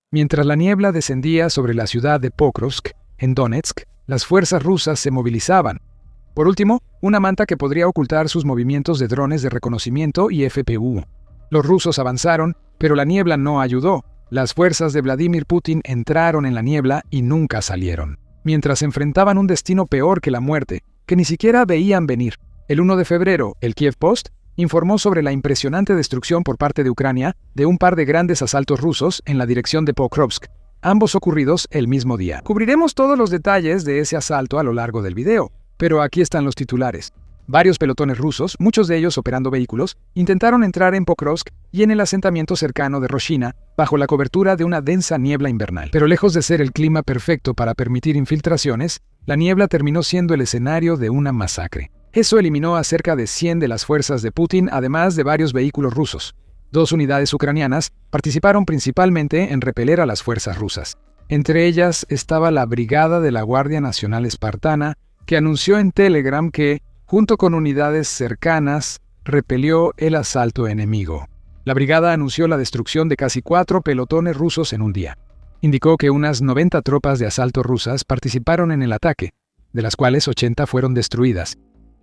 Mientras la niebla descendía sobre la ciudad de Pokrovsk, en Donetsk, las fuerzas rusas se movilizaban. Por último, una manta que podría ocultar sus movimientos de drones de reconocimiento y FPV. Los rusos avanzaron, pero la niebla no ayudó. Las fuerzas de Vladimir Putin entraron en la niebla y nunca salieron, mientras enfrentaban un destino peor que la muerte, que ni siquiera veían venir. El 1 de febrero, el Kiev Post informó sobre la impresionante destrucción por parte de Ucrania de un par de grandes asaltos rusos en la dirección de Pokrovsk, ambos ocurridos el mismo día. Cubriremos todos los detalles de ese asalto a lo largo del video, pero aquí están los titulares. Varios pelotones rusos, muchos de ellos operando vehículos, intentaron entrar en Pokrovsk y en el asentamiento cercano de Roshina, bajo la cobertura de una densa niebla invernal. Pero lejos de ser el clima perfecto para permitir infiltraciones, la niebla terminó siendo el escenario de una masacre. Eso eliminó a cerca de 100 de las fuerzas de Putin, además de varios vehículos rusos. 2 unidades ucranianas participaron principalmente en repeler a las fuerzas rusas. Entre ellas estaba la Brigada de la Guardia Nacional Espartana, que anunció en Telegram que, junto con unidades cercanas, repelió el asalto enemigo. La brigada anunció la destrucción de casi 4 pelotones rusos en un día. Indicó que unas 90 tropas de asalto rusas participaron en el ataque, de las cuales 80 fueron destruidas.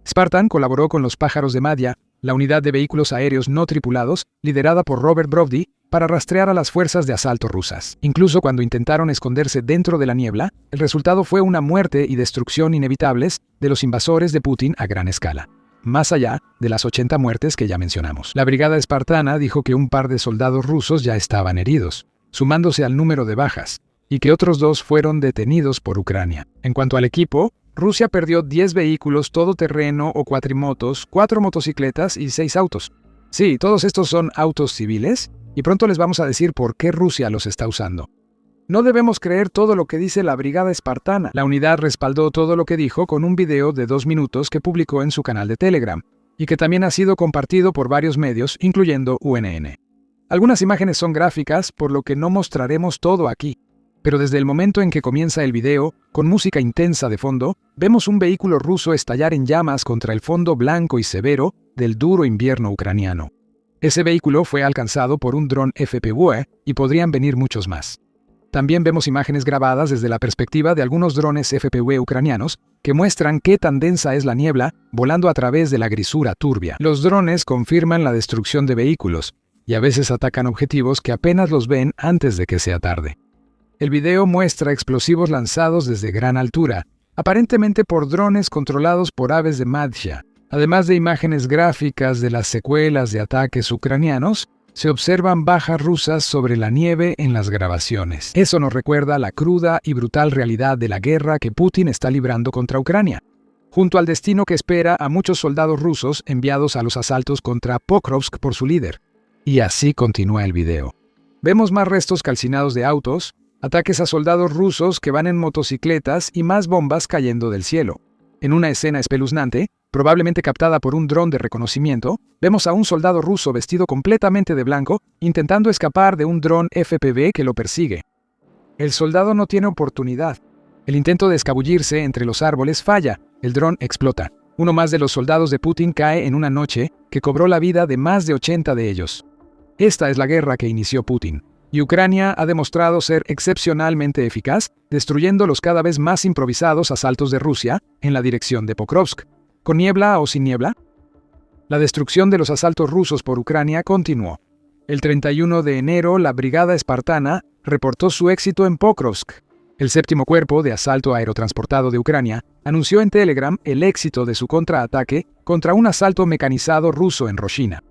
Spartan colaboró con los Pájaros de Madhya, la unidad de vehículos aéreos no tripulados, liderada por Robert Brovdy, para rastrear a las fuerzas de asalto rusas. Incluso cuando intentaron esconderse dentro de la niebla, el resultado fue una muerte y destrucción inevitables de los invasores de Putin a gran escala, más allá de las 80 muertes que ya mencionamos. La brigada espartana dijo que un par de soldados rusos ya estaban heridos, sumándose al número de bajas, y que otros 2 fueron detenidos por Ucrania. En cuanto al equipo, Rusia perdió 10 vehículos todoterreno o cuatrimotos, 4 motocicletas y 6 autos. Sí, todos estos son autos civiles, y pronto les vamos a decir por qué Rusia los está usando. No debemos creer todo lo que dice la brigada espartana. La unidad respaldó todo lo que dijo con un video de 2 minutos que publicó en su canal de Telegram, y que también ha sido compartido por varios medios, incluyendo UNN. Algunas imágenes son gráficas, por lo que no mostraremos todo aquí. Pero desde el momento en que comienza el video, con música intensa de fondo, vemos un vehículo ruso estallar en llamas contra el fondo blanco y severo del duro invierno ucraniano. Ese vehículo fue alcanzado por un dron FPV y podrían venir muchos más. También vemos imágenes grabadas desde la perspectiva de algunos drones FPV ucranianos que muestran qué tan densa es la niebla volando a través de la grisura turbia. Los drones confirman la destrucción de vehículos y a veces atacan objetivos que apenas los ven antes de que sea tarde. El video muestra explosivos lanzados desde gran altura, aparentemente por drones controlados por aves de Madhya. Además de imágenes gráficas de las secuelas de ataques ucranianos, se observan bajas rusas sobre la nieve en las grabaciones. Eso nos recuerda la cruda y brutal realidad de la guerra que Putin está librando contra Ucrania, junto al destino que espera a muchos soldados rusos enviados a los asaltos contra Pokrovsk por su líder. Y así continúa el video. Vemos más restos calcinados de autos, ataques a soldados rusos que van en motocicletas y más bombas cayendo del cielo. En una escena espeluznante, probablemente captada por un dron de reconocimiento, vemos a un soldado ruso vestido completamente de blanco intentando escapar de un dron FPV que lo persigue. El soldado no tiene oportunidad. El intento de escabullirse entre los árboles falla, el dron explota. Uno más de los soldados de Putin cae en una noche que cobró la vida de más de 80 de ellos. Esta es la guerra que inició Putin, y Ucrania ha demostrado ser excepcionalmente eficaz, destruyendo los cada vez más improvisados asaltos de Rusia en la dirección de Pokrovsk. ¿Con niebla o sin niebla? La destrucción de los asaltos rusos por Ucrania continuó. El 31 de enero, la Brigada Espartana reportó su éxito en Pokrovsk. El 7º Cuerpo de Asalto Aerotransportado de Ucrania anunció en Telegram el éxito de su contraataque contra un asalto mecanizado ruso en Roshina.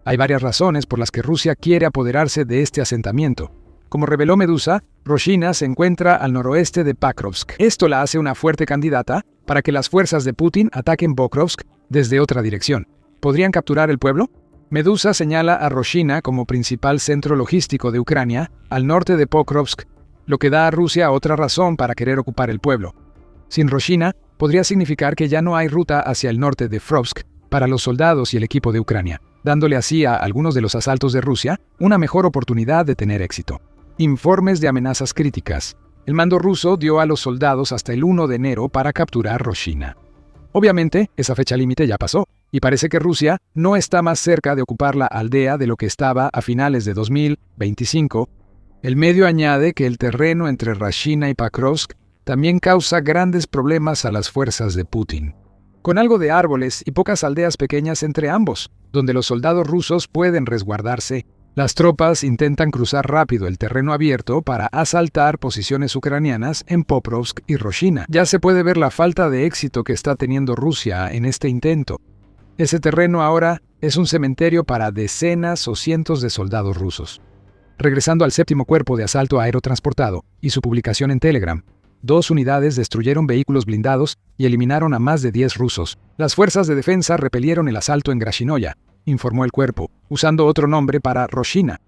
Hay varias razones por las que Rusia quiere apoderarse de este asentamiento. Como reveló Medusa, Roshina se encuentra al noroeste de Pokrovsk. Esto la hace una fuerte candidata para que las fuerzas de Putin ataquen Pokrovsk desde otra dirección. ¿Podrían capturar el pueblo? Medusa señala a Roshina como principal centro logístico de Ucrania, al norte de Pokrovsk, lo que da a Rusia otra razón para querer ocupar el pueblo. Sin Roshina, podría significar que ya no hay ruta hacia el norte de Frovsk para los soldados y el equipo de Ucrania, dándole así a algunos de los asaltos de Rusia una mejor oportunidad de tener éxito. Informes de amenazas críticas. El mando ruso dio a los soldados hasta el 1 de enero para capturar Roshina. Obviamente, esa fecha límite ya pasó, y parece que Rusia no está más cerca de ocupar la aldea de lo que estaba a finales de 2025. El medio añade que el terreno entre Rashina y Pokrovsk también causa grandes problemas a las fuerzas de Putin, con algo de árboles y pocas aldeas pequeñas entre ambos, donde los soldados rusos pueden resguardarse. Las tropas intentan cruzar rápido el terreno abierto para asaltar posiciones ucranianas en Pokrovsk y Roshina. Ya se puede ver la falta de éxito que está teniendo Rusia en este intento. Ese terreno ahora es un cementerio para decenas o cientos de soldados rusos. Regresando al séptimo cuerpo de asalto aerotransportado y su publicación en Telegram, 2 unidades destruyeron vehículos blindados y eliminaron a más de 10 rusos. Las fuerzas de defensa repelieron el asalto en Grashinoya, informó el cuerpo, usando otro nombre para Roshina.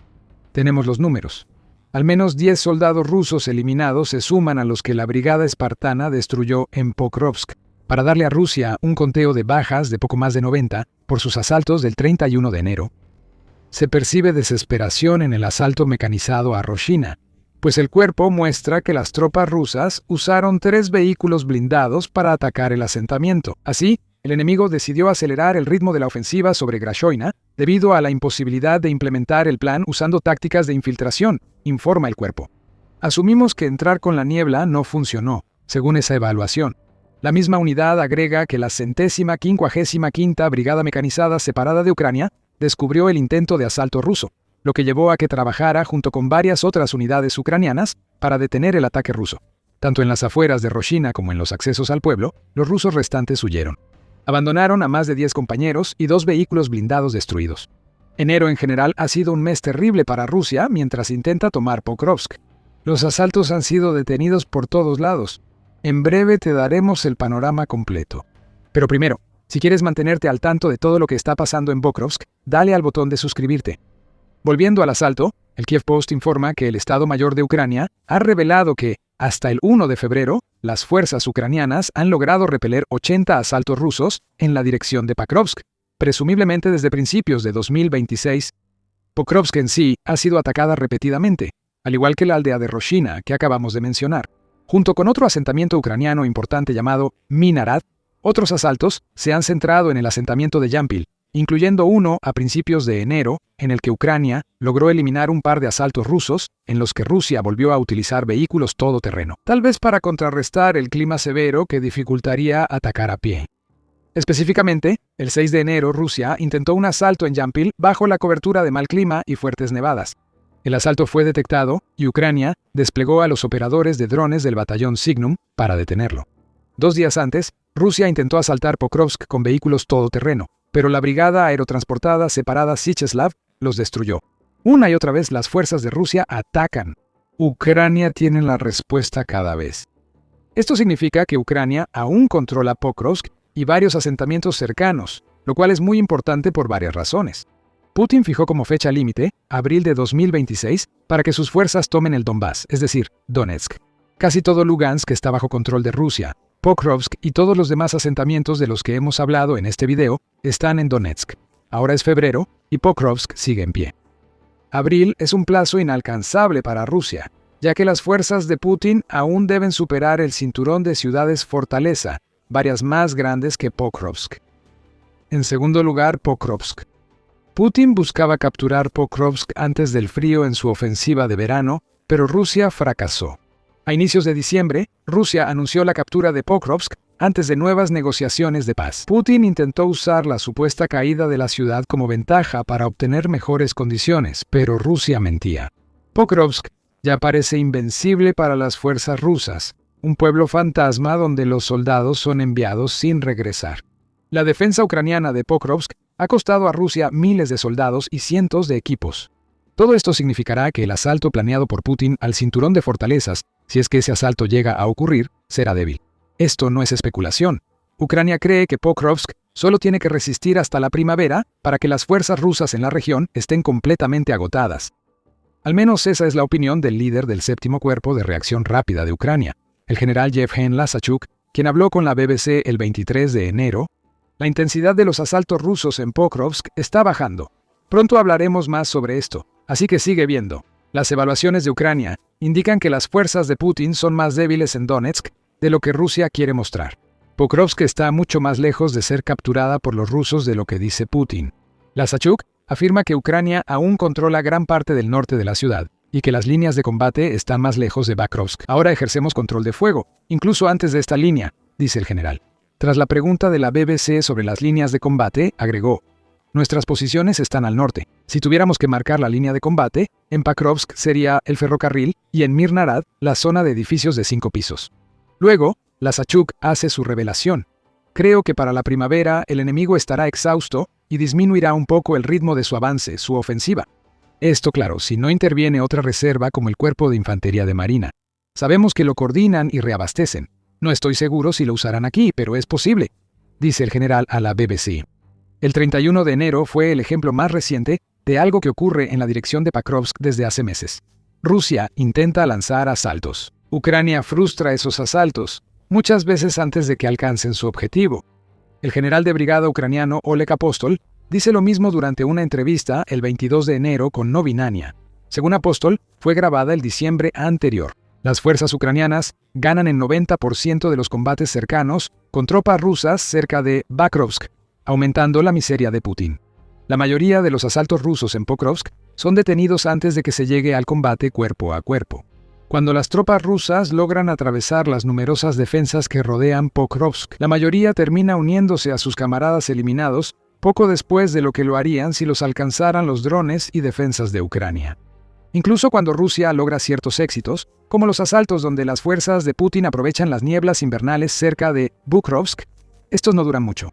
Tenemos los números. Al menos 10 soldados rusos eliminados se suman a los que la brigada espartana destruyó en Pokrovsk, para darle a Rusia un conteo de bajas de poco más de 90 por sus asaltos del 31 de enero. Se percibe desesperación en el asalto mecanizado a Roshina, pues el cuerpo muestra que las tropas rusas usaron 3 vehículos blindados para atacar el asentamiento. Así, el enemigo decidió acelerar el ritmo de la ofensiva sobre Grashoina debido a la imposibilidad de implementar el plan usando tácticas de infiltración, informa el cuerpo. Asumimos que entrar con la niebla no funcionó, según esa evaluación. La misma unidad agrega que la 155ª Brigada Mecanizada Separada de Ucrania descubrió el intento de asalto ruso, lo que llevó a que trabajara junto con varias otras unidades ucranianas para detener el ataque ruso. Tanto en las afueras de Roshina como en los accesos al pueblo, los rusos restantes huyeron. Abandonaron a más de 10 compañeros y 2 vehículos blindados destruidos. Enero en general ha sido un mes terrible para Rusia mientras intenta tomar Pokrovsk. Los asaltos han sido detenidos por todos lados. En breve te daremos el panorama completo. Pero primero, si quieres mantenerte al tanto de todo lo que está pasando en Pokrovsk, dale al botón de suscribirte. Volviendo al asalto, el Kiev Post informa que el Estado Mayor de Ucrania ha revelado que, hasta el 1 de febrero, las fuerzas ucranianas han logrado repeler 80 asaltos rusos en la dirección de Pokrovsk, presumiblemente desde principios de 2026. Pokrovsk en sí ha sido atacada repetidamente, al igual que la aldea de Roshina que acabamos de mencionar. Junto con otro asentamiento ucraniano importante llamado Minarad, otros asaltos se han centrado en el asentamiento de Yampil, incluyendo uno a principios de enero, en el que Ucrania logró eliminar un par de asaltos rusos, en los que Rusia volvió a utilizar vehículos todoterreno, tal vez para contrarrestar el clima severo que dificultaría atacar a pie. Específicamente, el 6 de enero Rusia intentó un asalto en Yampil bajo la cobertura de mal clima y fuertes nevadas. El asalto fue detectado y Ucrania desplegó a los operadores de drones del batallón Signum para detenerlo. 2 días antes, Rusia intentó asaltar Pokrovsk con vehículos todoterreno, pero la brigada aerotransportada separada Sicheslav los destruyó. Una y otra vez las fuerzas de Rusia atacan. Ucrania tiene la respuesta cada vez. Esto significa que Ucrania aún controla Pokrovsk y varios asentamientos cercanos, lo cual es muy importante por varias razones. Putin fijó como fecha límite abril de 2026 para que sus fuerzas tomen el Donbass, es decir, Donetsk. Casi todo Lugansk está bajo control de Rusia. Pokrovsk y todos los demás asentamientos de los que hemos hablado en este video están en Donetsk. Ahora es febrero y Pokrovsk sigue en pie. Abril es un plazo inalcanzable para Rusia, ya que las fuerzas de Putin aún deben superar el cinturón de ciudades fortaleza, varias más grandes que Pokrovsk. En segundo lugar, Pokrovsk. Putin buscaba capturar Pokrovsk antes del frío en su ofensiva de verano, pero Rusia fracasó. A inicios de diciembre, Rusia anunció la captura de Pokrovsk antes de nuevas negociaciones de paz. Putin intentó usar la supuesta caída de la ciudad como ventaja para obtener mejores condiciones, pero Rusia mentía. Pokrovsk ya parece invencible para las fuerzas rusas, un pueblo fantasma donde los soldados son enviados sin regresar. La defensa ucraniana de Pokrovsk ha costado a Rusia miles de soldados y cientos de equipos. Todo esto significará que el asalto planeado por Putin al cinturón de fortalezas, si es que ese asalto llega a ocurrir, será débil. Esto no es especulación. Ucrania cree que Pokrovsk solo tiene que resistir hasta la primavera para que las fuerzas rusas en la región estén completamente agotadas. Al menos esa es la opinión del líder del séptimo cuerpo de reacción rápida de Ucrania, el general Yevhen Lasachuk, quien habló con la BBC el 23 de enero. La intensidad de los asaltos rusos en Pokrovsk está bajando. Pronto hablaremos más sobre esto, así que sigue viendo. Las evaluaciones de Ucrania indican que las fuerzas de Putin son más débiles en Donetsk de lo que Rusia quiere mostrar. Pokrovsk está mucho más lejos de ser capturada por los rusos de lo que dice Putin. Lasachuk afirma que Ucrania aún controla gran parte del norte de la ciudad y que las líneas de combate están más lejos de Bakrovsk. Ahora ejercemos control de fuego, incluso antes de esta línea, dice el general. Tras la pregunta de la BBC sobre las líneas de combate, agregó: nuestras posiciones están al norte. Si tuviéramos que marcar la línea de combate, en Pakrovsk sería el ferrocarril y en Mirnarad la zona de edificios de 5 pisos. Luego, Lasachuk hace su revelación. Creo que para la primavera el enemigo estará exhausto y disminuirá un poco el ritmo de su avance, su ofensiva. Esto, claro, si no interviene otra reserva como el Cuerpo de Infantería de Marina. Sabemos que lo coordinan y reabastecen. No estoy seguro si lo usarán aquí, pero es posible, dice el general a la BBC. El 31 de enero fue el ejemplo más reciente de algo que ocurre en la dirección de Pakrovsk desde hace meses. Rusia intenta lanzar asaltos. Ucrania frustra esos asaltos, muchas veces antes de que alcancen su objetivo. El general de brigada ucraniano Oleg Apostol dice lo mismo durante una entrevista el 22 de enero con Novinania. Según Apostol, fue grabada el diciembre anterior. Las fuerzas ucranianas ganan el 90% de los combates cercanos con tropas rusas cerca de Bakrovsk, aumentando la miseria de Putin. La mayoría de los asaltos rusos en Pokrovsk son detenidos antes de que se llegue al combate cuerpo a cuerpo. Cuando las tropas rusas logran atravesar las numerosas defensas que rodean Pokrovsk, la mayoría termina uniéndose a sus camaradas eliminados poco después de lo que lo harían si los alcanzaran los drones y defensas de Ucrania. Incluso cuando Rusia logra ciertos éxitos, como los asaltos donde las fuerzas de Putin aprovechan las nieblas invernales cerca de Bukrovsk, estos no duran mucho.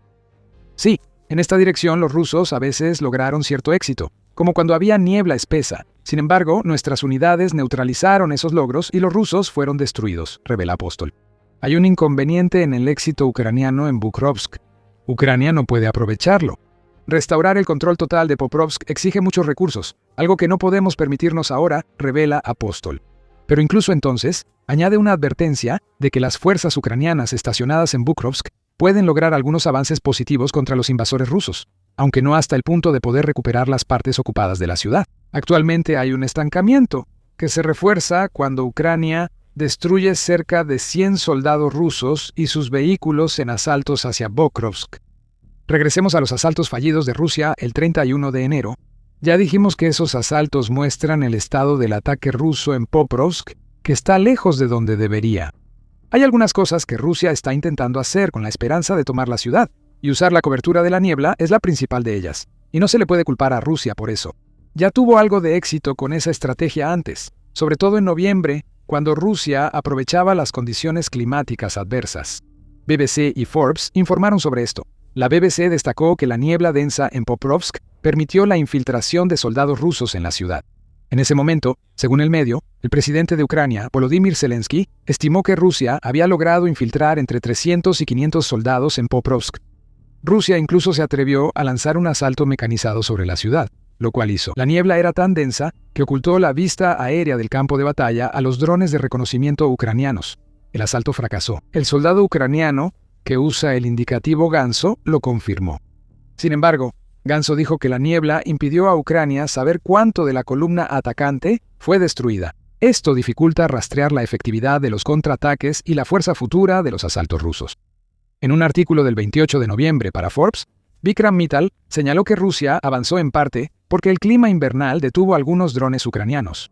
Sí, en esta dirección los rusos a veces lograron cierto éxito, como cuando había niebla espesa. Sin embargo, nuestras unidades neutralizaron esos logros y los rusos fueron destruidos, revela Apostol. Hay un inconveniente en el éxito ucraniano en Bukrovsk. Ucrania no puede aprovecharlo. Restaurar el control total de Pokrovsk exige muchos recursos, algo que no podemos permitirnos ahora, revela Apostol. Pero incluso entonces, añade una advertencia de que las fuerzas ucranianas estacionadas en Bukrovsk pueden lograr algunos avances positivos contra los invasores rusos, aunque no hasta el punto de poder recuperar las partes ocupadas de la ciudad. Actualmente hay un estancamiento, que se refuerza cuando Ucrania destruye cerca de 100 soldados rusos y sus vehículos en asaltos hacia Pokrovsk. Regresemos a los asaltos fallidos de Rusia el 31 de enero. Ya dijimos que esos asaltos muestran el estado del ataque ruso en Pokrovsk, que está lejos de donde debería. Hay algunas cosas que Rusia está intentando hacer con la esperanza de tomar la ciudad, y usar la cobertura de la niebla es la principal de ellas, y no se le puede culpar a Rusia por eso. Ya tuvo algo de éxito con esa estrategia antes, sobre todo en noviembre, cuando Rusia aprovechaba las condiciones climáticas adversas. BBC y Forbes informaron sobre esto. La BBC destacó que la niebla densa en Pokrovsk permitió la infiltración de soldados rusos en la ciudad. En ese momento, según el medio, el presidente de Ucrania, Volodymyr Zelensky, estimó que Rusia había logrado infiltrar entre 300 y 500 soldados en Pokrovsk. Rusia incluso se atrevió a lanzar un asalto mecanizado sobre la ciudad, lo cual hizo. La niebla era tan densa que ocultó la vista aérea del campo de batalla a los drones de reconocimiento ucranianos. El asalto fracasó. El soldado ucraniano, que usa el indicativo Ganso, lo confirmó. Sin embargo, Ganso dijo que la niebla impidió a Ucrania saber cuánto de la columna atacante fue destruida. Esto dificulta rastrear la efectividad de los contraataques y la fuerza futura de los asaltos rusos. En un artículo del 28 de noviembre para Forbes, Vikram Mittal señaló que Rusia avanzó en parte porque el clima invernal detuvo algunos drones ucranianos.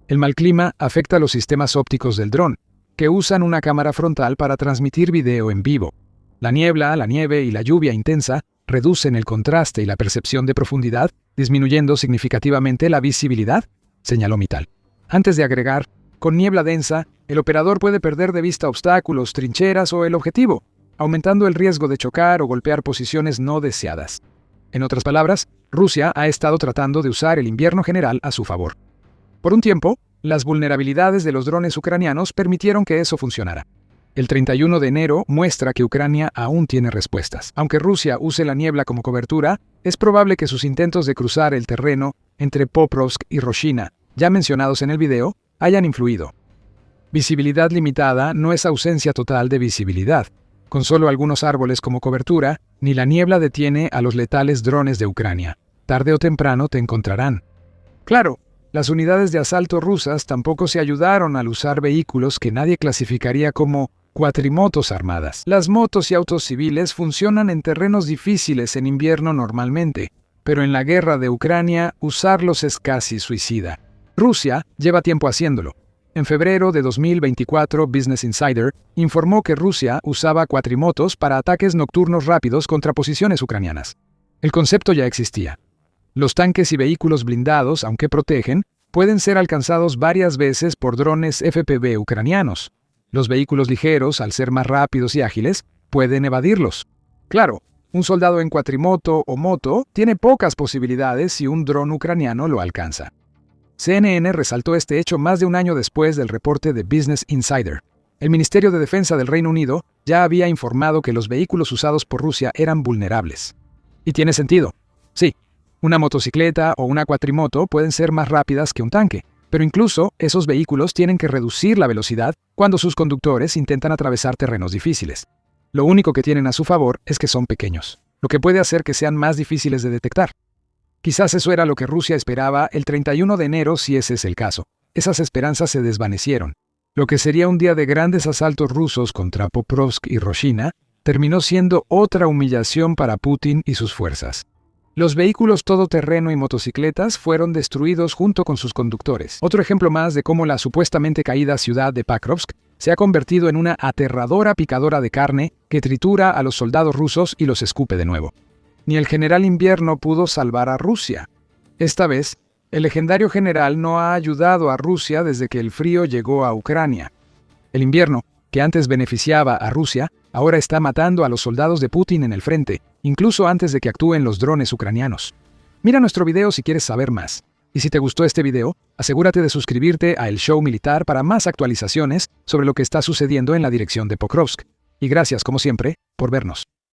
El mal clima afecta los sistemas ópticos del dron, que usan una cámara frontal para transmitir video en vivo. La niebla, la nieve y la lluvia intensa reducen el contraste y la percepción de profundidad, disminuyendo significativamente la visibilidad, señaló Mittal. Antes de agregar, con niebla densa, el operador puede perder de vista obstáculos, trincheras o el objetivo, aumentando el riesgo de chocar o golpear posiciones no deseadas. En otras palabras, Rusia ha estado tratando de usar el invierno general a su favor. Por un tiempo, las vulnerabilidades de los drones ucranianos permitieron que eso funcionara. El 31 de enero muestra que Ucrania aún tiene respuestas. Aunque Rusia use la niebla como cobertura, es probable que sus intentos de cruzar el terreno entre Pokrovsk y Roshina, ya mencionados en el video, hayan influido. Visibilidad limitada no es ausencia total de visibilidad. Con solo algunos árboles como cobertura, ni la niebla detiene a los letales drones de Ucrania. Tarde o temprano te encontrarán. Claro, las unidades de asalto rusas tampoco se ayudaron al usar vehículos que nadie clasificaría como cuatrimotos armadas. Las motos y autos civiles funcionan en terrenos difíciles en invierno normalmente, pero en la guerra de Ucrania usarlos es casi suicida. Rusia lleva tiempo haciéndolo. En febrero de 2024, Business Insider informó que Rusia usaba cuatrimotos para ataques nocturnos rápidos contra posiciones ucranianas. El concepto ya existía. Los tanques y vehículos blindados, aunque protegen, pueden ser alcanzados varias veces por drones FPV ucranianos. Los vehículos ligeros, al ser más rápidos y ágiles, pueden evadirlos. Claro, un soldado en cuatrimoto o moto tiene pocas posibilidades si un dron ucraniano lo alcanza. CNN resaltó este hecho más de un año después del reporte de Business Insider. El Ministerio de Defensa del Reino Unido ya había informado que los vehículos usados por Rusia eran vulnerables. Y tiene sentido. Sí, una motocicleta o una cuatrimoto pueden ser más rápidas que un tanque, pero incluso esos vehículos tienen que reducir la velocidad cuando sus conductores intentan atravesar terrenos difíciles. Lo único que tienen a su favor es que son pequeños, lo que puede hacer que sean más difíciles de detectar. Quizás eso era lo que Rusia esperaba el 31 de enero si ese es el caso. Esas esperanzas se desvanecieron. Lo que sería un día de grandes asaltos rusos contra Pokrovsk y Roshina terminó siendo otra humillación para Putin y sus fuerzas. Los vehículos todoterreno y motocicletas fueron destruidos junto con sus conductores. Otro ejemplo más de cómo la supuestamente caída ciudad de Pokrovsk se ha convertido en una aterradora picadora de carne que tritura a los soldados rusos y los escupe de nuevo. Ni el general Invierno pudo salvar a Rusia. Esta vez, el legendario general no ha ayudado a Rusia desde que el frío llegó a Ucrania. El invierno, que antes beneficiaba a Rusia, ahora está matando a los soldados de Putin en el frente, incluso antes de que actúen los drones ucranianos. Mira nuestro video si quieres saber más. Y si te gustó este video, asegúrate de suscribirte a El Show Militar para más actualizaciones sobre lo que está sucediendo en la dirección de Pokrovsk. Y gracias, como siempre, por vernos.